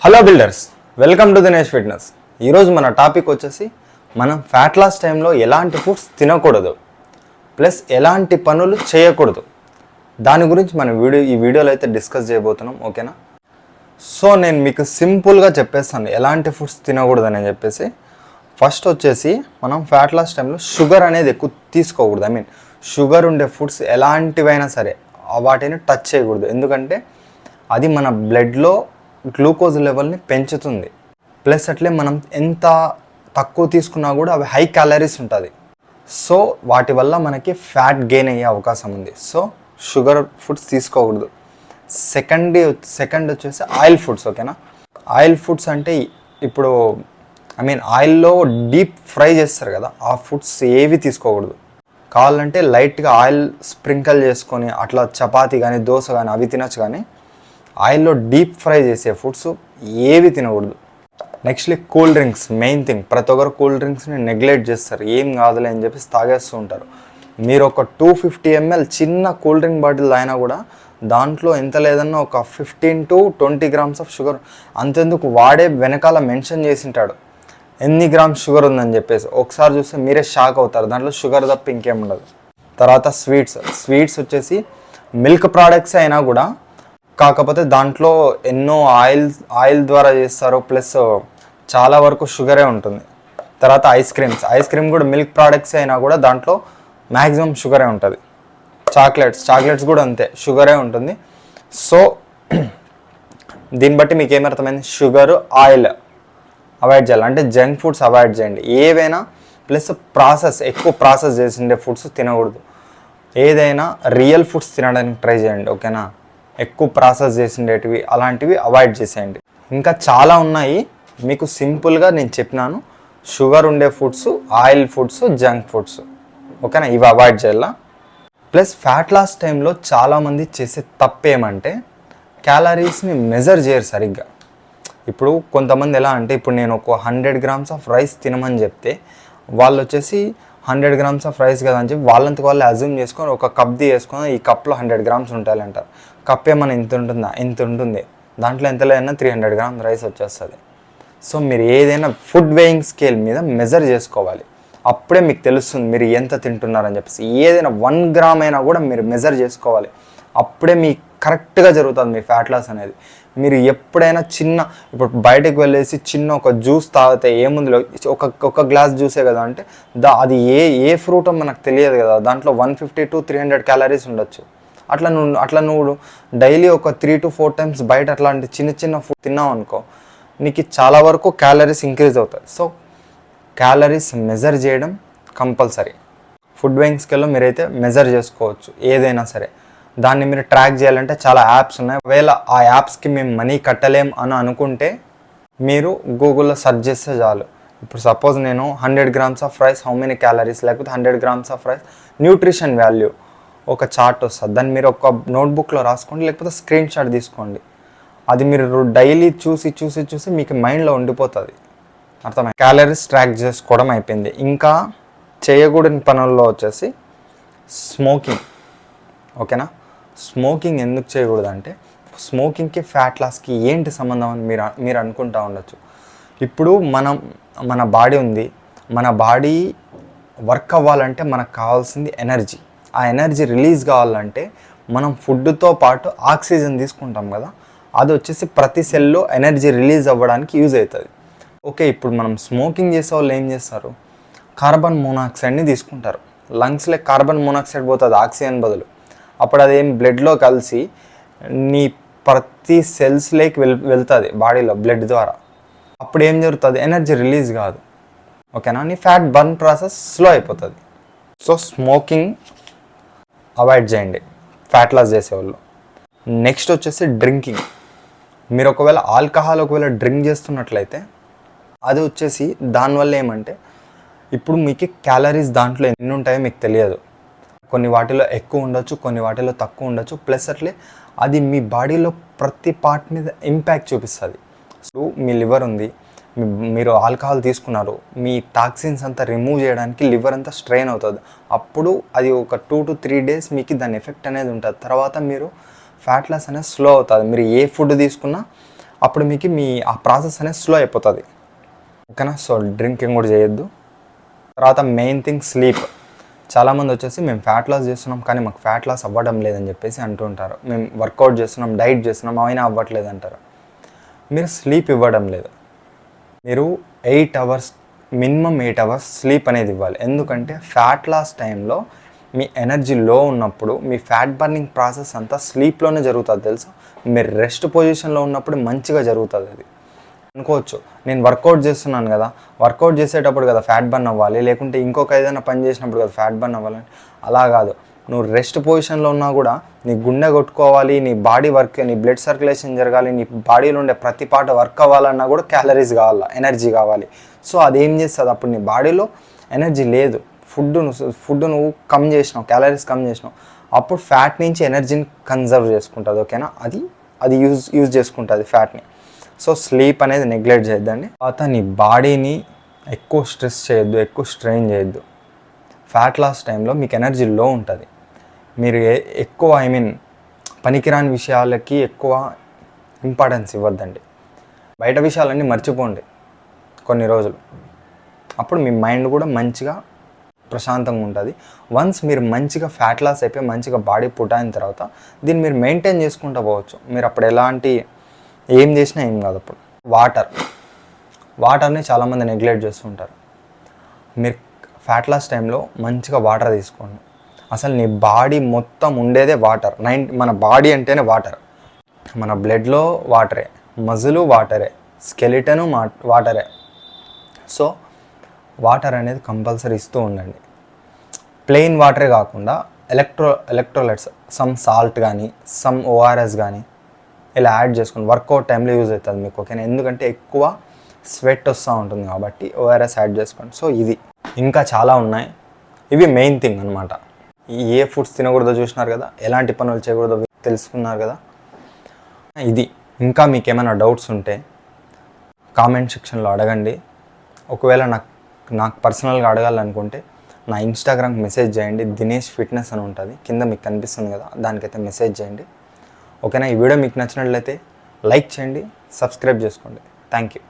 Hello builders, welcome to Dinesh fitness. ఈరోజు మన topic వచ్చేసి మనం ఫ్యాట్ లాస్ టైంలో ఎలాంటి ఫుడ్స్ తినకూడదు ప్లస్ ఎలాంటి పనులు చేయకూడదు దాని గురించి మనం ఈ వీడియోలో అయితే డిస్కస్ చేయబోతున్నాం. ఓకేనా? సో నేను మీకు సింపుల్గా చెప్పేస్తాను ఎలాంటి ఫుడ్స్ తినకూడదు అని చెప్పేసి. ఫస్ట్ వచ్చేసి మనం ఫ్యాట్ లాస్ టైంలో షుగర్ అనేది ఎక్కువ తీసుకోకూడదు. షుగర్ ఉండే ఫుడ్స్ ఎలాంటివైనా సరే వాటిని టచ్ చేయకూడదు. ఎందుకంటే అది మన బ్లడ్లో గ్లూకోజ్ లెవెల్ని పెంచుతుంది. ప్లస్ అట్లే మనం ఎంత తక్కువ తీసుకున్నా కూడా అవి హై క్యాలరీస్ ఉంటుంది. సో వాటి వల్ల మనకి ఫ్యాట్ గెయిన్ అయ్యే అవకాశం ఉంది. సో షుగర్ ఫుడ్స్ తీసుకోకూడదు. సెకండ్ వచ్చేసి ఆయిల్ ఫుడ్స్. ఓకేనా? ఆయిల్ ఫుడ్స్ అంటే ఇప్పుడు ఆయిల్లో డీప్ ఫ్రై చేస్తారు కదా, ఆ ఫుడ్స్ ఏవి తీసుకోకూడదు. కావాలంటే లైట్గా ఆయిల్ స్ప్రింకల్ చేసుకొని అట్లా చపాతీ కానీ దోశ కానీ అవి తినచ్చు, కానీ ఆయిల్లో డీప్ ఫ్రై చేసే ఫుడ్స్ ఏవి తినకూడదు. Nextly cool drinks. Main thing, ప్రతి ఒక్కరు కూల్ డ్రింక్స్ని నెగ్లెక్ట్ చేస్తారు. ఏం కాదులే అని చెప్పేసి తాగేస్తూ ఉంటారు. మీరు ఒక 250 ml చిన్న కూల్ డ్రింక్ బాటిల్ అయినా కూడా దాంట్లో ఎంత లేదన్నా ఒక 15 to 20 grams ఆఫ్ షుగర్. అంతెందుకు, వాడే వెనకాల మెన్షన్ చేసి ఉంటాడు ఎన్ని గ్రామ్స్ షుగర్ ఉందని చెప్పేసి. ఒకసారి చూస్తే మీరే షాక్ అవుతారు. దాంట్లో షుగర్ తప్ప ఇంకేం ఉండదు. తర్వాత స్వీట్స్ వచ్చేసి మిల్క్ ప్రోడక్ట్స్ అయినా కూడా, కాకపోతే దాంట్లో ఎన్నో ఆయిల్ ద్వారా చేస్తారు, ప్లస్ చాలా వరకు షుగరే ఉంటుంది. తర్వాత ఐస్ క్రీమ్ కూడా మిల్క్ ప్రోడక్ట్స్ అయినా కూడా దాంట్లో మ్యాక్సిమం షుగరే ఉంటుంది. చాక్లెట్స్ కూడా అంతే, షుగరే ఉంటుంది. సో దీన్ని బట్టి మీకు ఏమర్థమైంది? షుగర్, ఆయిల్ అవాయిడ్ చేయాలి. అంటే జంక్ ఫుడ్స్ అవాయిడ్ చేయండి ఏవైనా. ప్లస్ ఎక్కువ ప్రాసెస్ చేసిండే ఫుడ్స్ తినకూడదు. ఏదైనా రియల్ ఫుడ్స్ తినడానికి ట్రై చేయండి. ఓకేనా? ఎక్కువ ప్రాసెస్ చేసిండేటివి అలాంటివి అవాయిడ్ చేసేయండి. ఇంకా చాలా ఉన్నాయి, మీకు సింపుల్గా నేను చెప్పినాను. షుగర్ ఉండే foods, oil foods, junk foods. ఓకేనా? ఇవి అవాయిడ్ చేయాల. ప్లస్ ఫ్యాట్ లాస్ టైంలో చాలామంది చేసే తప్పు ఏమంటే క్యాలరీస్ని మెజర్ చేయరు సరిగ్గా. ఇప్పుడు కొంతమంది ఎలా అంటే, ఇప్పుడు నేను ఒక 100 grams ఆఫ్ రైస్ తినమని చెప్తే వాళ్ళు వచ్చేసి 100 grams ఆఫ్ రైస్ కదా అని చెప్పి వాళ్ళంతకు వాళ్ళు అజ్యూమ్ చేసుకొని ఒక కప్ వేసుకొని ఈ కప్లో 100 grams ఉంటాయి అంటారు. కప్ ఏమైనా ఇంత ఉంటుందా? ఇంత ఉంటుంది. దాంట్లో ఎంత లేదన్నా 300 grams రైస్ వచ్చేస్తుంది. సో మీరు ఏదైనా ఫుడ్ వేయింగ్ స్కేల్ మీద మెజర్ చేసుకోవాలి. అప్పుడే మీకు తెలుస్తుంది మీరు ఎంత తింటున్నారని చెప్పేసి. ఏదైనా 1 gram అయినా కూడా మీరు మెజర్ చేసుకోవాలి. అప్పుడే మీకు కరెక్ట్గా జరుగుతుంది మీ ఫ్యాట్ లాస్ అనేది. మీరు ఎప్పుడైనా ఇప్పుడు బయటకు వెళ్ళేసి చిన్న ఒక జ్యూస్ తాగితే ఏముంది, ఒక గ్లాస్ జ్యూసే కదా అంటే అది ఏ ఫ్రూటో మనకు తెలియదు కదా, దాంట్లో 150 to 300 calories ఉండొచ్చు. అట్లా నువ్వు డైలీ ఒక 3 to 4 times బయట అట్లాంటి చిన్న ఫుడ్ తిన్నావు అనుకో, నీకు చాలా వరకు క్యాలరీస్ ఇంక్రీజ్ అవుతాయి. సో క్యాలరీస్ మెజర్ చేయడం కంపల్సరీ. ఫుడ్ వేయింగ్ స్కేల్లో మీరైతే మెజర్ చేసుకోవచ్చు ఏదైనా సరే. దాన్ని మీరు ట్రాక్ చేయాలంటే చాలా యాప్స్ ఉన్నాయి. ఒకవేళ ఆ యాప్స్కి మేము మనీ కట్టలేం అని అనుకుంటే మీరు గూగుల్లో సెర్చ్ చేస్తే చాలు. ఇప్పుడు సపోజ్ నేను 100 grams of rice how many calories, లేకపోతే 100 grams of rice nutrition value ఒక చార్ట్ వస్తుంది. దాన్ని మీరు ఒక నోట్బుక్లో రాసుకోండి, లేకపోతే స్క్రీన్ షాట్ తీసుకోండి. అది మీరు డైలీ చూసి మీకు మైండ్లో ఉండిపోతుంది. అర్థమైంది? క్యాలరీస్ ట్రాక్ చేసుకోవడం అయిపోయింది. ఇంకా చేయకూడని పనుల్లో వచ్చేసి స్మోకింగ్. ఓకేనా? స్మోకింగ్ ఎందుకు చేయకూడదు అంటే, స్మోకింగ్కి ఫ్యాట్ లాస్కి ఏంటి సంబంధం అని మీరు అనుకుంటా ఉండొచ్చు. ఇప్పుడు మన బాడీ ఉంది, మన బాడీ వర్క్ అవ్వాలంటే మనకు కావాల్సింది ఎనర్జీ. ఆ ఎనర్జీ రిలీజ్ కావాలంటే మనం ఫుడ్తో పాటు ఆక్సిజన్ తీసుకుంటాం కదా, అది వచ్చేసి ప్రతి సెల్లో ఎనర్జీ రిలీజ్ అవ్వడానికి యూజ్ అవుతుంది. ఓకే, ఇప్పుడు మనం స్మోకింగ్ చేసే వాళ్ళు ఏం చేస్తారు? కార్బన్ మోనాక్సైడ్ని తీసుకుంటారు. లంగ్స్లో కార్బన్ మోనాక్సైడ్ పోతుంది ఆక్సిజన్ బదులు. అప్పుడు అదేం బ్లడ్లో కలిసి నీ ప్రతి సెల్స్లోకి వెళ్తుంది బాడీలో బ్లడ్ ద్వారా. అప్పుడు ఏం జరుగుతుంది? ఎనర్జీ రిలీజ్ కాదు. ఓకేనా? నీ ఫ్యాట్ బర్న్ ప్రాసెస్ స్లో అయిపోతుంది. సో స్మోకింగ్ అవాయిడ్ చేయండి ఫ్యాట్ లాస్ చేసేవాళ్ళు. నెక్స్ట్ వచ్చేసి డ్రింకింగ్. మీరు ఒకవేళ ఆల్కహాల్ డ్రింక్ చేస్తున్నట్లయితే అది వచ్చేసి దానివల్ల ఏమంటే, ఇప్పుడు మీకు క్యాలరీస్ దాంట్లో ఎన్ని ఉంటాయో మీకు తెలియదు. కొన్ని వాటిలో ఎక్కువ ఉండొచ్చు, కొన్ని వాటిలో తక్కువ ఉండొచ్చు. ప్లస్ అట్లే అది మీ బాడీలో ప్రతి పార్ట్ మీద ఇంపాక్ట్ చూపిస్తుంది. సో మీ లివర్ ఉంది, మీరు ఆల్కహాల్ తీసుకున్నారు, మీ టాక్సిన్స్ అంతా రిమూవ్ చేయడానికి లివర్ అంతా స్ట్రెయిన్ అవుతుంది. అప్పుడు అది ఒక 2 to 3 days మీకు దాని ఎఫెక్ట్ అనేది ఉంటుంది. తర్వాత మీరు ఫ్యాట్ లాస్ అనేది స్లో అవుతుంది. మీరు ఏ ఫుడ్ తీసుకున్నా అప్పుడు మీకు ఆ ప్రాసెస్ అనేది స్లో అయిపోతుంది. ఓకేనా? సో డ్రింకింగ్ కూడా చేయొద్దు. తర్వాత మెయిన్ థింగ్ స్లీప్. చాలామంది వచ్చేసి మేము ఫ్యాట్ లాస్ చేస్తున్నాం కానీ మాకు ఫ్యాట్ లాస్ అవ్వడం లేదని చెప్పేసి అంటూ ఉంటారు. మేము వర్కౌట్ చేస్తున్నాం, డైట్ చేస్తున్నాం, అయినా అవ్వట్లేదు అంటారు. మీరు స్లీప్ ఇవ్వడం లేదు. మీరు 8 అవర్స్, మినిమం 8 అవర్స్ స్లీప్ అనేది ఇవ్వాలి. ఎందుకంటే ఫ్యాట్ లాస్ టైంలో మీ ఎనర్జీ లో ఉన్నప్పుడు మీ ఫ్యాట్ బర్నింగ్ ప్రాసెస్ అంతా స్లీప్లోనే జరుగుతుంది తెలుసా. మీరు రెస్ట్ పొజిషన్లో ఉన్నప్పుడు మంచిగా జరుగుతుంది. అది అనుకోవచ్చు, నేను వర్కౌట్ చేస్తున్నాను కదా, వర్కౌట్ చేసేటప్పుడు కదా ఫ్యాట్ బర్న్ అవ్వాలి, లేకుంటే ఇంకొక ఏదైనా పని చేసినప్పుడు కదా ఫ్యాట్ బర్న్ అవ్వాలని. అలా కాదు. నువ్వు రెస్ట్ పొజిషన్లో ఉన్నా కూడా నీ గుండె కొట్టుకోవాలి, నీ బాడీ వర్క్, నీ బ్లడ్ సర్క్యులేషన్ జరగాలి, నీ బాడీలో ఉండే ప్రతి పార్ట్ వర్క్ అవ్వాలన్నా కూడా క్యాలరీస్ కావాలి, ఎనర్జీ కావాలి. సో అదేం చేస్తుంది, అప్పుడు నీ బాడీలో ఎనర్జీ లేదు. ఫుడ్ నువ్వు కమ్ చేసినావు, క్యాలరీస్ కమ్ చేసినావు, అప్పుడు ఫ్యాట్ నుంచి ఎనర్జీని కన్జర్వ్ చేసుకుంటుంది. ఓకేనా? అది యూజ్ చేసుకుంటుంది ఫ్యాట్ని. సో స్లీప్ అనేది నెగ్లెక్ట్ చేయొద్దండి. తర్వాత నీ బాడీని ఎక్కువ స్ట్రెస్ చేయొద్దు, ఎక్కువ స్ట్రెయిన్ చేయొద్దు. ఫ్యాట్ లాస్ టైంలో మీకు ఎనర్జీ లో ఉంటుంది. మీరు ఎక్కువ పనికిరాని విషయాలకి ఎక్కువ ఇంపార్టెన్స్ ఇవ్వద్దండి. బయట విషయాలన్నీ మర్చిపోండి కొన్ని రోజులు. అప్పుడు మీ మైండ్ కూడా మంచిగా ప్రశాంతంగా ఉంటుంది. వన్స్ మీరు మంచిగా ఫ్యాట్ లాస్ అయిపోయి మంచిగా బాడీ పుట్ అయిన తర్వాత దీన్ని మీరు మెయింటైన్ చేసుకుంటూ పోవచ్చు. మీరు అప్పుడు ఏం చేసినా ఏం కాదు. అప్పుడు వాటర్ని చాలామంది నెగ్లెక్ట్ చేస్తుంటారు. మీరు ఫ్యాట్ లాస్ టైంలో మంచిగా వాటర్ తీసుకోండి. అసలు నీ బాడీ మొత్తం ఉండేదే వాటర్. మన బాడీ అంటేనే వాటర్. మన బ్లడ్లో వాటరే, మజిలు వాటరే, స్కెలిటను వాటరే. సో వాటర్ అనేది కంపల్సరీ ఇస్తూ ఉండండి. ప్లెయిన్ వాటరే కాకుండా ఎలక్ట్రోలైట్స్, సమ్ సాల్ట్ కానీ, సమ్ ఓఆర్ఎస్ కానీ ఇలా యాడ్ చేసుకుని వర్కౌట్ టైంలో యూజ్ అవుతుంది మీకు. ఓకేనా? ఎందుకంటే ఎక్కువ స్వెట్ వస్తూ ఉంటుంది కాబట్టి ఓఆర్ఎస్ యాడ్ చేసుకోండి. సో ఇది ఇంకా చాలా ఉన్నాయి. ఇవి మెయిన్ థింగ్ అనమాట. ఏ ఫుడ్స్ తినకూడదో చూసినారు కదా, ఎలాంటి పనులు చేయకూడదో తెలుసుకున్నారు కదా. ఇది ఇంకా మీకు ఏమైనా డౌట్స్ ఉంటే కామెంట్ సెక్షన్లో అడగండి. ఒకవేళ నాకు పర్సనల్గా అడగాలనుకుంటే నా ఇన్స్టాగ్రామ్కి మెసేజ్ చేయండి. దినేష్ ఫిట్నెస్ అని ఉంటుంది, కింద మీకు కనిపిస్తుంది కదా, దానికైతే మెసేజ్ చేయండి. ఓకేనా? ఈ వీడియో మీకు నచ్చినట్లయితే లైక్ చేయండి, సబ్స్క్రైబ్ చేసుకోండి. Thank you.